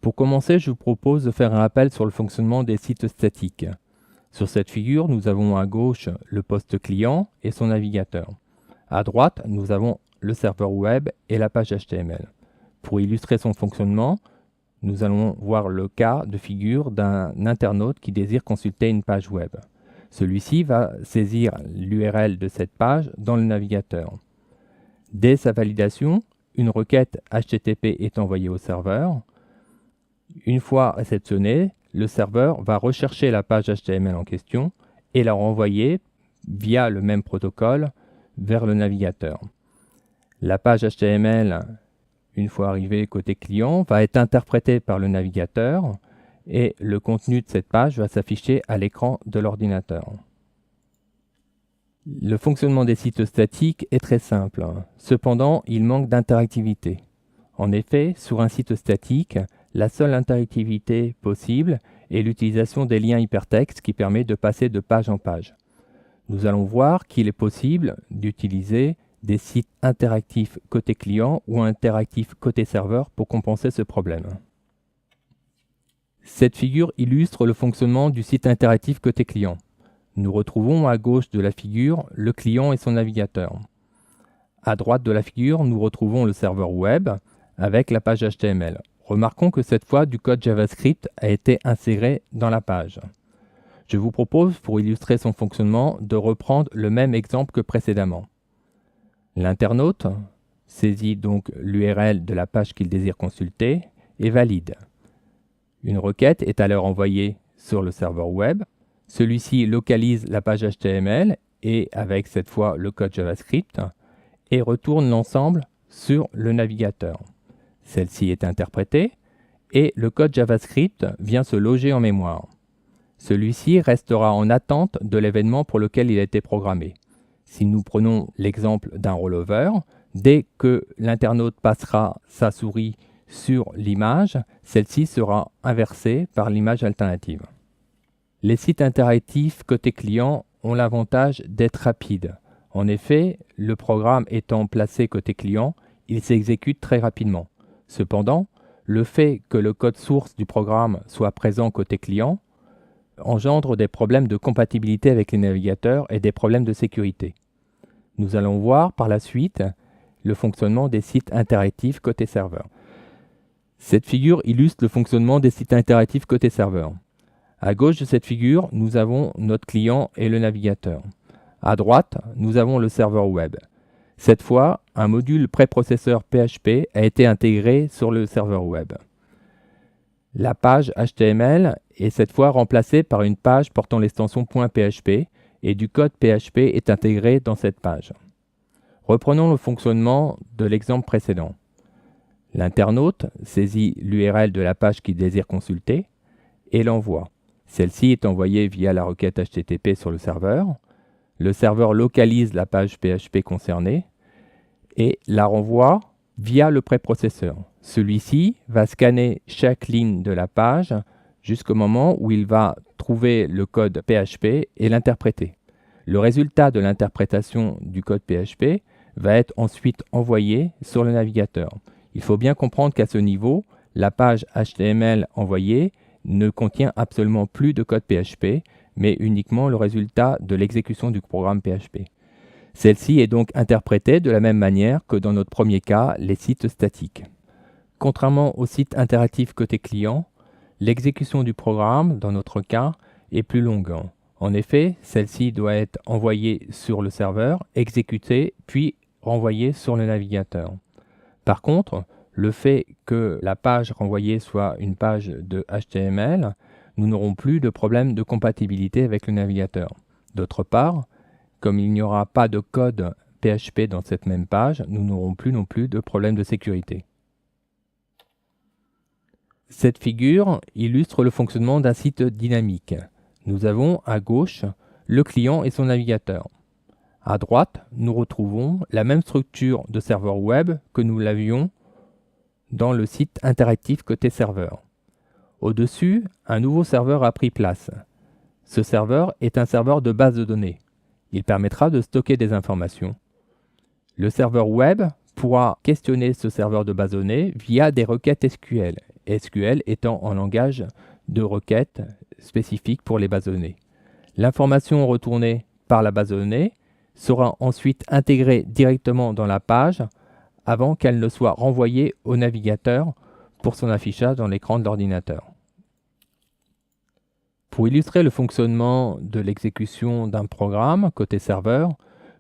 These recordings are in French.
Pour commencer, je vous propose de faire un rappel sur le fonctionnement des sites statiques. Sur cette figure, nous avons à gauche le poste client et son navigateur. À droite, nous avons le serveur web et la page HTML. Pour illustrer son fonctionnement, nous allons voir le cas de figure d'un internaute qui désire consulter une page web. Celui-ci va saisir l'URL de cette page dans le navigateur. Dès sa validation, une requête HTTP est envoyée au serveur. Une fois réceptionnée, le serveur va rechercher la page HTML en question et la renvoyer via le même protocole vers le navigateur. La page HTML, une fois arrivée côté client, va être interprétée par le navigateur et le contenu de cette page va s'afficher à l'écran de l'ordinateur. Le fonctionnement des sites statiques est très simple. Cependant, il manque d'interactivité. En effet, sur un site statique, la seule interactivité possible est l'utilisation des liens hypertextes qui permet de passer de page en page. Nous allons voir qu'il est possible d'utiliser des sites interactifs côté client ou interactifs côté serveur pour compenser ce problème. Cette figure illustre le fonctionnement du site interactif côté client. Nous retrouvons à gauche de la figure le client et son navigateur. À droite de la figure, nous retrouvons le serveur web avec la page HTML. Remarquons que cette fois, du code JavaScript a été inséré dans la page. Je vous propose, pour illustrer son fonctionnement, de reprendre le même exemple que précédemment. L'internaute saisit donc l'URL de la page qu'il désire consulter et valide. Une requête est alors envoyée sur le serveur web. Celui-ci localise la page HTML et avec cette fois le code JavaScript et retourne l'ensemble sur le navigateur. Celle-ci est interprétée et le code JavaScript vient se loger en mémoire. Celui-ci restera en attente de l'événement pour lequel il a été programmé. Si nous prenons l'exemple d'un rollover, dès que l'internaute passera sa souris sur l'image, celle-ci sera inversée par l'image alternative. Les sites interactifs côté client ont l'avantage d'être rapides. En effet, le programme étant placé côté client, il s'exécute très rapidement. Cependant, le fait que le code source du programme soit présent côté client engendre des problèmes de compatibilité avec les navigateurs et des problèmes de sécurité. Nous allons voir par la suite le fonctionnement des sites interactifs côté serveur. Cette figure illustre le fonctionnement des sites interactifs côté serveur. À gauche de cette figure, nous avons notre client et le navigateur. À droite, nous avons le serveur web. Cette fois, un module préprocesseur PHP a été intégré sur le serveur web. La page HTML est cette fois remplacée par une page portant l'extension .php et du code PHP est intégré dans cette page. Reprenons le fonctionnement de l'exemple précédent. L'internaute saisit l'URL de la page qu'il désire consulter et l'envoie. Celle-ci est envoyée via la requête HTTP sur le serveur. Le serveur localise la page PHP concernée et la renvoie via le préprocesseur. Celui-ci va scanner chaque ligne de la page jusqu'au moment où il va trouver le code PHP et l'interpréter. Le résultat de l'interprétation du code PHP va être ensuite envoyé sur le navigateur. Il faut bien comprendre qu'à ce niveau, la page HTML envoyée ne contient absolument plus de code PHP, mais uniquement le résultat de l'exécution du programme PHP. Celle-ci est donc interprétée de la même manière que dans notre premier cas, les sites statiques. Contrairement aux sites interactifs côté client, l'exécution du programme, dans notre cas, est plus longue. En effet, celle-ci doit être envoyée sur le serveur, exécutée, puis renvoyée sur le navigateur. Par contre, le fait que la page renvoyée soit une page de HTML, nous n'aurons plus de problème de compatibilité avec le navigateur. D'autre part, comme il n'y aura pas de code PHP dans cette même page, nous n'aurons plus non plus de problème de sécurité. Cette figure illustre le fonctionnement d'un site dynamique. Nous avons à gauche le client et son navigateur. À droite, nous retrouvons la même structure de serveur web que nous l'avions dans le site interactif côté serveur. Au-dessus, un nouveau serveur a pris place. Ce serveur est un serveur de base de données. Il permettra de stocker des informations. Le serveur web pourra questionner ce serveur de base de données via des requêtes SQL. SQL étant un langage de requête spécifique pour les bases de données. L'information retournée par la base de données sera ensuite intégrée directement dans la page avant qu'elle ne soit renvoyée au navigateur pour son affichage dans l'écran de l'ordinateur. Pour illustrer le fonctionnement de l'exécution d'un programme côté serveur,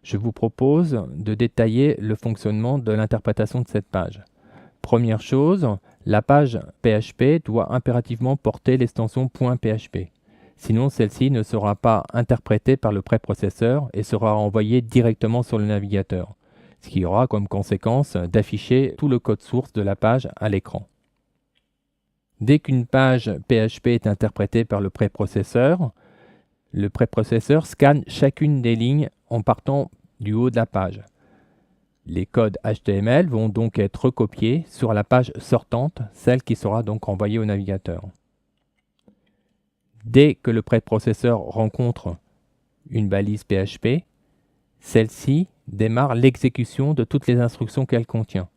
je vous propose de détailler le fonctionnement de l'interprétation de cette page. Première chose, la page PHP doit impérativement porter l'extension .php. Sinon, celle-ci ne sera pas interprétée par le préprocesseur et sera envoyée directement sur le navigateur, ce qui aura comme conséquence d'afficher tout le code source de la page à l'écran. Dès qu'une page PHP est interprétée par le préprocesseur scanne chacune des lignes en partant du haut de la page. Les codes HTML vont donc être recopiés sur la page sortante, celle qui sera donc envoyée au navigateur. Dès que le préprocesseur rencontre une balise PHP, celle-ci démarre l'exécution de toutes les instructions qu'elle contient.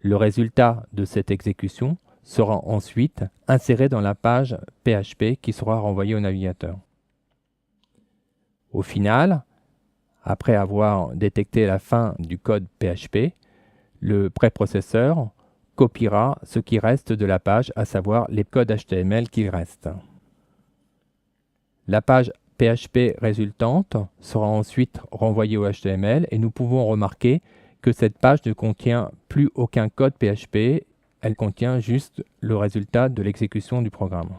Le résultat de cette exécution sera ensuite inséré dans la page PHP qui sera renvoyée au navigateur. Au final, après avoir détecté la fin du code PHP, le préprocesseur copiera ce qui reste de la page, à savoir les codes HTML qu'il reste. La page PHP résultante sera ensuite renvoyée au HTML et nous pouvons remarquer que cette page ne contient plus aucun code PHP, elle contient juste le résultat de l'exécution du programme.